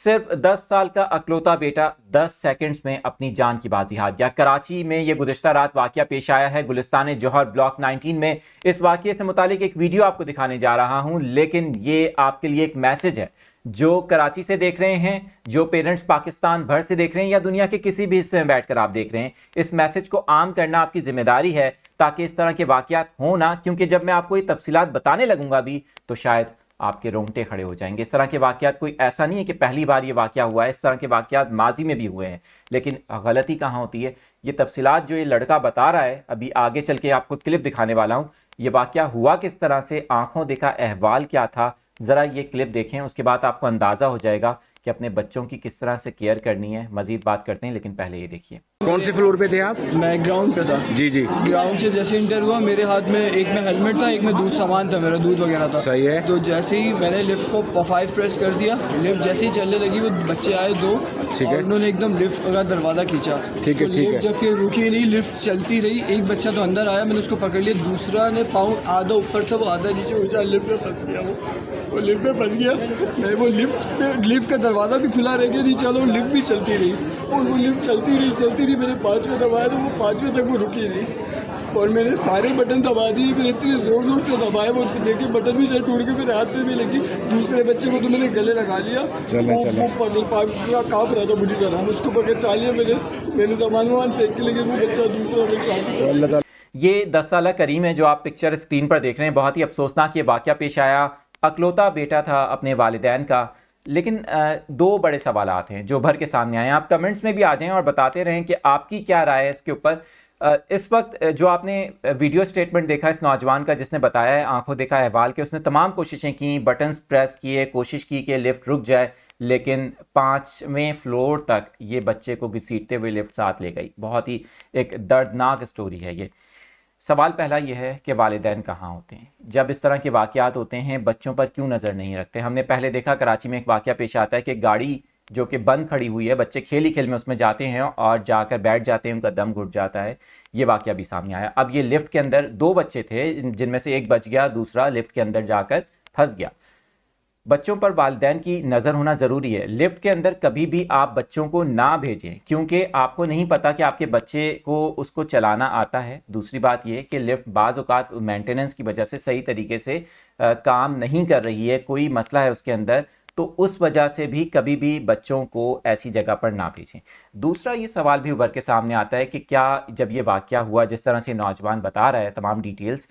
सिर्फ 10 साल का अकलौता बेटा 10 सेकंड्स में अपनी जान की बाजी हार गया। कराची में ये गुज़िश्ता रात वाक़या पेश आया है, गुलिस्तान जौहर ब्लॉक 19 में। इस वाक़ये से मुतालिक एक वीडियो आपको दिखाने जा रहा हूं, लेकिन ये आपके लिए एक मैसेज है। जो कराची से देख रहे हैं, जो पेरेंट्स पाकिस्तान भर से देख रहे हैं या दुनिया के किसी भी हिस्से में बैठकर आप देख रहे हैं, इस मैसेज को आम करना आपकी जिम्मेदारी है ताकि इस तरह के वाक़यात हो ना। क्योंकि जब मैं आपको ये तफसीलात बताने लगूंगा भी तो शायद आपके रोंगटे खड़े हो जाएंगे। इस तरह के वाक़यात कोई ऐसा नहीं है कि पहली बार ये वाक़या हुआ है, इस तरह के वाक़यात माजी में भी हुए हैं। लेकिन गलती कहाँ होती है, ये तफसीलात जो ये लड़का बता रहा है, अभी आगे चल के आपको क्लिप दिखाने वाला हूँ। ये वाक़या हुआ किस तरह से, आंखों देखा अहवाल क्या था, ज़रा ये क्लिप देखें, उसके बाद आपको अंदाज़ा हो जाएगा कि अपने बच्चों की किस तरह से केयर करनी है। मज़ीद बात करते हैं, लेकिन पहले ये देखिए। कौन से फ्लोर पे थे आप? मैं ग्राउंड पे था। जी जी। ग्राउंड से जैसे इंटर हुआ, मेरे हाथ में एक में हेलमेट था, एक में दूध सामान था, मेरा दूध वगैरह था। सही है। तो जैसे ही मैंने लिफ्ट को 5 प्रेस कर दिया, लिफ्ट जैसे ही चलने लगी, वो बच्चे आए दो, ठीक है। और उन्होंने एकदम लिफ्ट का दरवाजा खींचा। ठीक है, तो ठीक है। लिफ्ट जबकि रुकी नहीं, लिफ्ट चलती रही। एक बच्चा तो अंदर आया, मैंने उसको पकड़ लिया, दूसरा ने पाँव आधा ऊपर था, वो आधा नीचे हो जाए, लिफ्ट में फंस गया। वो लिफ्ट में फंस गया। मैं वो लिफ्ट का दरवाजा भी खुला रह गया, नहीं चलो, लिफ्ट भी चलती रही, और वो लिफ्ट चलती रही। मैंने 5वें दबाया तो वो 5वें तक वो रुकी रही, और मैंने सारे बटन दबा दिए। फिर इतने जोर से दबाए, वो देखिए बटन भी शायद टूट के मेरे हाथ में भी लगी। दूसरे बच्चे को तो मैंने गले लगा लिया। वो पगल काँप रहा था बुरी तरह, उसको पकड़ चा लिया मैंने सामान फेंक के, लेकिन वो बच्चा दूसरा मेरे साथ। ये 10 साल करीम है जो आप पिक्चर स्क्रीन पर देख रहे हैं। बहुत ही अफसोसनाक ये वाक़या पेश आया। अकलौता बेटा था अपने वालिदैन का। लेकिन दो बड़े सवालात हैं जो भर के सामने आए हैं। आप कमेंट्स में भी आ जाएं और बताते रहें कि आपकी क्या राय है इसके ऊपर। इस वक्त जो आपने वीडियो स्टेटमेंट देखा इस नौजवान का, जिसने बताया है आंखों देखा अहवाल के, उसने तमाम कोशिशें की, बटन्स प्रेस किए, कोशिश की कि लिफ्ट रुक जाए, लेकिन 5वें फ्लोर तक ये बच्चे को घसीटते हुए लिफ्ट साथ ले गई। बहुत ही एक दर्दनाक स्टोरी है ये। सवाल पहला यह है कि वालिदैन कहाँ होते हैं जब इस तरह के वाक़यात होते हैं, बच्चों पर क्यों नज़र नहीं रखते। हमने पहले देखा कराची में एक वाक़या पेश आता है कि गाड़ी जो कि बंद खड़ी हुई है, बच्चे खेल ही खेल में उसमें जाते हैं और जाकर बैठ जाते हैं, उनका दम घुट जाता है। ये वाक़या भी सामने आया। अब ये लिफ्ट के अंदर 2 बच्चे थे, जिनमें से एक बच गया, दूसरा लिफ्ट के अंदर जाकर फंस गया। बच्चों पर वालिदैन की नज़र होना ज़रूरी है। लिफ्ट के अंदर कभी भी आप बच्चों को ना भेजें, क्योंकि आपको नहीं पता कि आपके बच्चे को उसको चलाना आता है। दूसरी बात यह कि लिफ्ट बाज़ औक़ात मेंटेनेंस की वजह से सही तरीके से काम नहीं कर रही है, कोई मसला है उसके अंदर, तो उस वजह से भी कभी भी बच्चों को ऐसी जगह पर ना भेजें। दूसरा ये सवाल भी उभर के सामने आता है कि क्या जब ये वाक़या हुआ, जिस तरह से नौजवान बता रहा है तमाम डिटेल्स,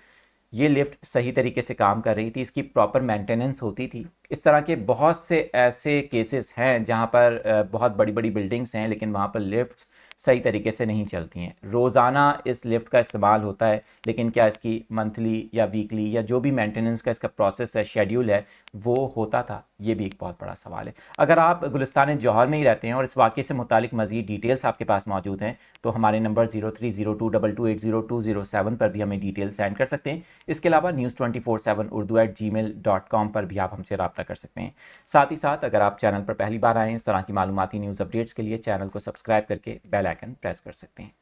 ये लिफ्ट सही तरीके से काम कर रही थी, इसकी प्रॉपर मेंटेनेंस होती थी। इस तरह के बहुत से ऐसे केसेस हैं जहां पर बहुत बड़ी बड़ी बिल्डिंग्स हैं, लेकिन वहां पर लिफ्ट्स सही तरीके से नहीं चलती हैं। रोज़ाना इस लिफ्ट का इस्तेमाल होता है, लेकिन क्या इसकी मंथली या वीकली या जो भी मेंटेनेंस का इसका प्रोसेस है, शेड्यूल है, वो होता था? ये भी एक बहुत बड़ा सवाल है। अगर आप गुलिस्तान जौहर में ही रहते हैं और इस वाक़ये से मुतालिक मज़ीद डिटेल्स आपके पास मौजूद हैं, तो हमारे नंबर 030222802007 पर भी हमें डिटेल्स सेंड कर सकते हैं। इसके अलावा news247urdu@gmail.com पर भी आप हमसे रब्ता कर सकते हैं। साथ ही साथ अगर आप चैनल पर पहली बार आए हैं इस तरह की मालूमाती न्यूज़ अपडेट्स के लिए, चैनल को सब्सक्राइब करके बेल आइकन प्रेस कर सकते हैं।